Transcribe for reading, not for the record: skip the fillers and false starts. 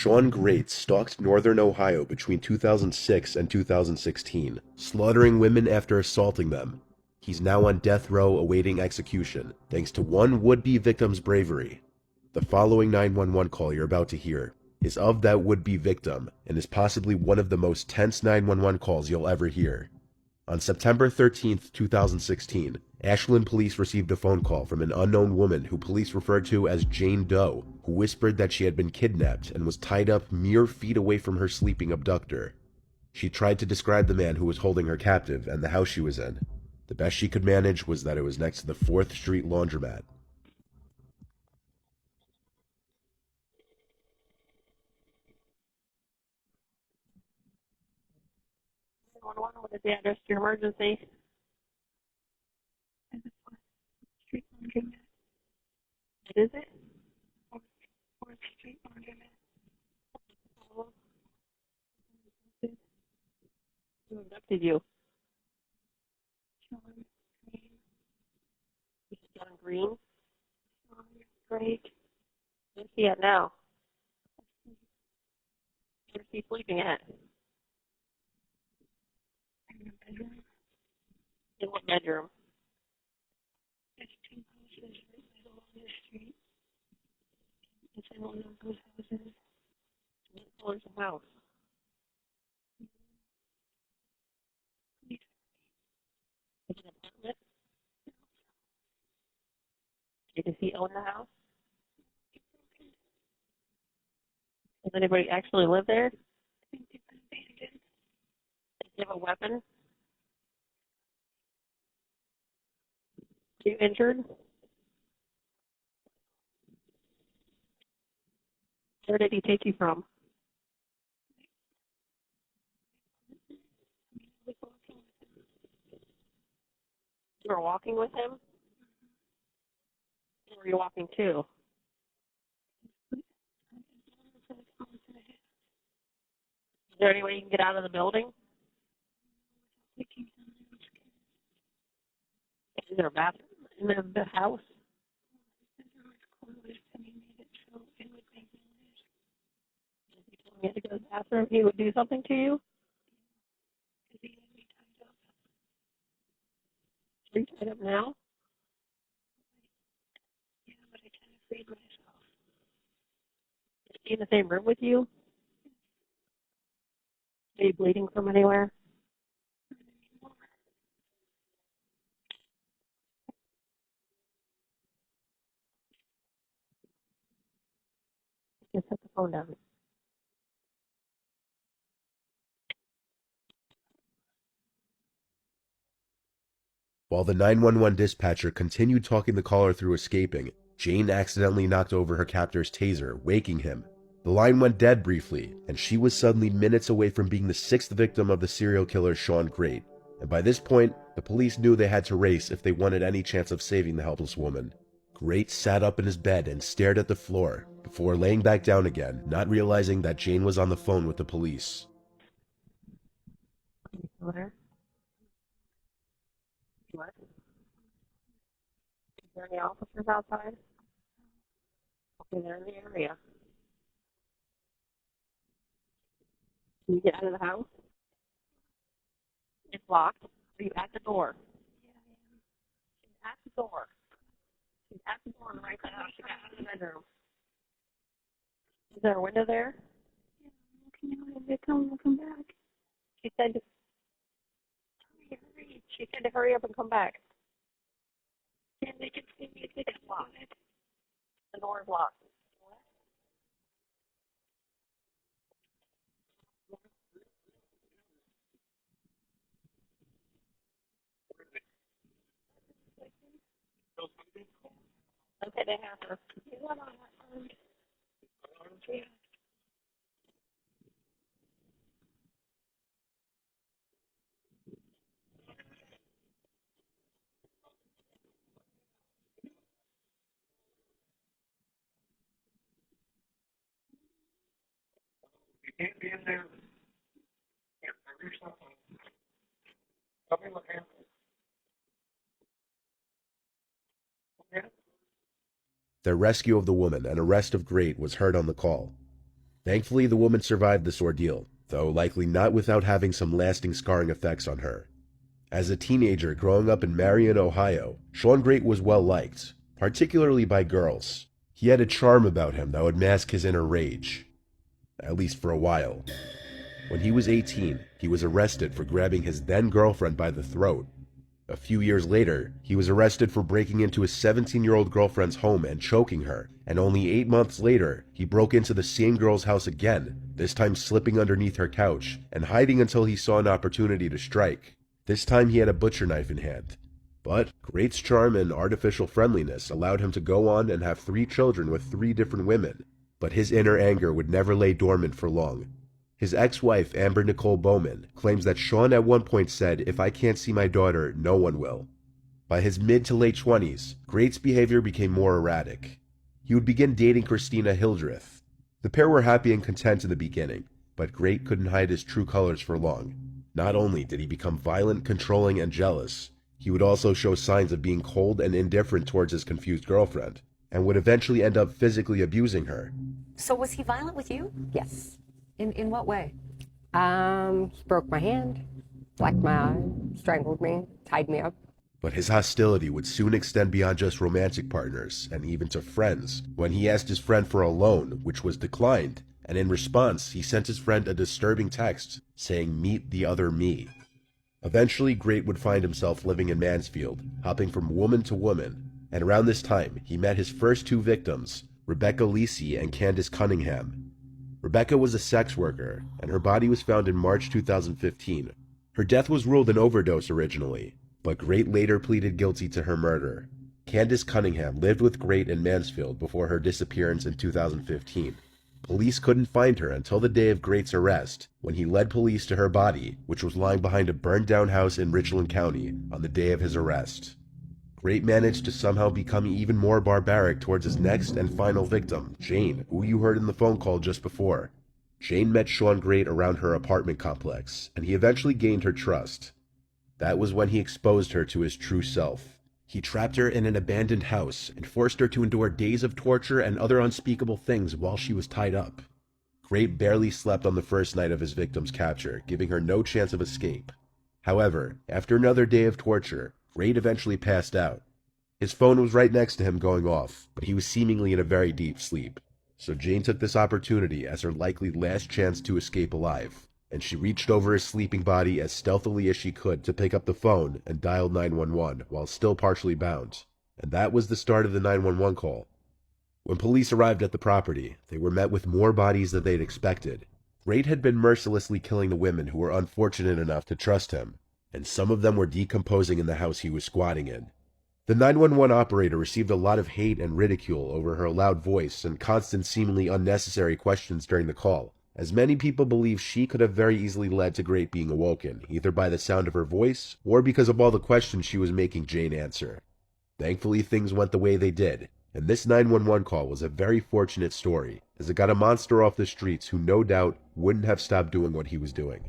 Sean Great stalked northern Ohio between 2006 and 2016, slaughtering women after assaulting them. He's now on death row awaiting execution, thanks to one would-be victim's bravery. The following 911 call you're about to hear is of that would-be victim and is possibly one of the most tense 911 calls you'll ever hear. On September 13th, 2016, Ashland police received a phone call from an unknown woman who police referred to as Jane Doe, who whispered that she had been kidnapped and was tied up mere feet away from her sleeping abductor. She tried to describe the man who was holding her captive and the house she was in. The best she could manage was that it was next to the 4th Street laundromat. 911, what is the address to your emergency? Street laundromat. What is it? 4th Street laundromat. Who abducted you? Sean Green. John Green? Sean Great. Where's he at now? Where's he sleeping at? In the bedroom. In what bedroom? There's 2 houses right along the street. It's in one of those houses. What floor is the house? Is it an apartment? Does he own the house? Does anybody actually live there? I think they've been abandoned. Does he have a weapon? Are you injured? Where did he take you from? We're walking with him. You were walking with him? Where were you walking to? Is there any way you can get out of the building? Taking him. Is there a bathroom in the house? The bedroom is closed and he made it so it would make noise. If you told me you had to go to the bathroom, he would do something to you? Because he had me tied up. Are you tied up now? Yeah, but I kind of freed myself. Is he in the same room with you? Are you bleeding from anywhere? Just set the phone down. While the 911 dispatcher continued talking the caller through escaping, Jane accidentally knocked over her captor's taser, waking him. The line went dead briefly, and she was suddenly minutes away from being the 6th victim of the serial killer Sean Great. And by this point, the police knew they had to race if they wanted any chance of saving the helpless woman. Great sat up in his bed and stared at the floor, before laying back down again, not realizing that Jane was on the phone with the police. Are you still there? What? Is there any officers outside? Okay, they're in the area. Can you get out of the house? It's locked. Are you at the door? She's at the door. She's at the door on the right side of the house. She got out of the bedroom. Is there a window there? Yeah, I'm looking out and they tell him to come back. She said to hurry. She said to hurry up and come back. Yeah, they can see me if they come Locked. back. The door is locked. Okay, they have her. You want on that armed? Yeah. You can't be in there. Here, cover yourself up. Tell me what happened. Okay. Their rescue of the woman and arrest of Great was heard on the call. Thankfully, the woman survived this ordeal, though likely not without having some lasting scarring effects on her. As a teenager growing up in Marion, Ohio, Sean Great was well liked, particularly by girls. He had a charm about him that would mask his inner rage, at least for a while. When he was 18, he was arrested for grabbing his then-girlfriend by the throat. A few years later, he was arrested for breaking into his 17-year-old girlfriend's home and choking her, and only 8 months later, he broke into the same girl's house again, this time slipping underneath her couch and hiding until he saw an opportunity to strike. This time he had a butcher knife in hand. But Great's charm and artificial friendliness allowed him to go on and have 3 children with 3 different women. But his inner anger would never lay dormant for long. His ex-wife, Amber Nicole Bowman, claims that Sean at one point said, "If I can't see my daughter, no one will." By his mid to late 20s, Great's behavior became more erratic. He would begin dating Christina Hildreth. The pair were happy and content in the beginning, but Great couldn't hide his true colors for long. Not only did he become violent, controlling, and jealous, he would also show signs of being cold and indifferent towards his confused girlfriend, and would eventually end up physically abusing her. So was he violent with you? Yes. In what way? He broke my hand, blacked my eye, strangled me, tied me up. But his hostility would soon extend beyond just romantic partners, and even to friends, when he asked his friend for a loan, which was declined, and in response, he sent his friend a disturbing text saying, "Meet the other me." Eventually, Great would find himself living in Mansfield, hopping from woman to woman, and around this time, he met his first 2 victims, Rebecca Lisi and Candace Cunningham. Rebecca was a sex worker, and her body was found in March 2015. Her death was ruled an overdose originally, but Great later pleaded guilty to her murder. Candace Cunningham lived with Great in Mansfield before her disappearance in 2015. Police couldn't find her until the day of Great's arrest, when he led police to her body, which was lying behind a burned-down house in Richland County on the day of his arrest. Great managed to somehow become even more barbaric towards his next and final victim, Jane, who you heard in the phone call just before. Jane met Sean Great around her apartment complex, and he eventually gained her trust. That was when he exposed her to his true self. He trapped her in an abandoned house and forced her to endure days of torture and other unspeakable things while she was tied up. Great barely slept on the first night of his victim's capture, giving her no chance of escape. However, after another day of torture, Great eventually passed out. His phone was right next to him going off, but he was seemingly in a very deep sleep. So Jane took this opportunity as her likely last chance to escape alive, and she reached over his sleeping body as stealthily as she could to pick up the phone and dialed 911 while still partially bound. And that was the start of the 911 call. When police arrived at the property, they were met with more bodies than they'd expected. Great had been mercilessly killing the women who were unfortunate enough to trust him, and some of them were decomposing in the house he was squatting in. The 911 operator received a lot of hate and ridicule over her loud voice and constant seemingly unnecessary questions during the call, as many people believe she could have very easily led to Great being awoken, either by the sound of her voice or because of all the questions she was making Jane answer. Thankfully, things went the way they did, and this 911 call was a very fortunate story, as it got a monster off the streets who no doubt wouldn't have stopped doing what he was doing.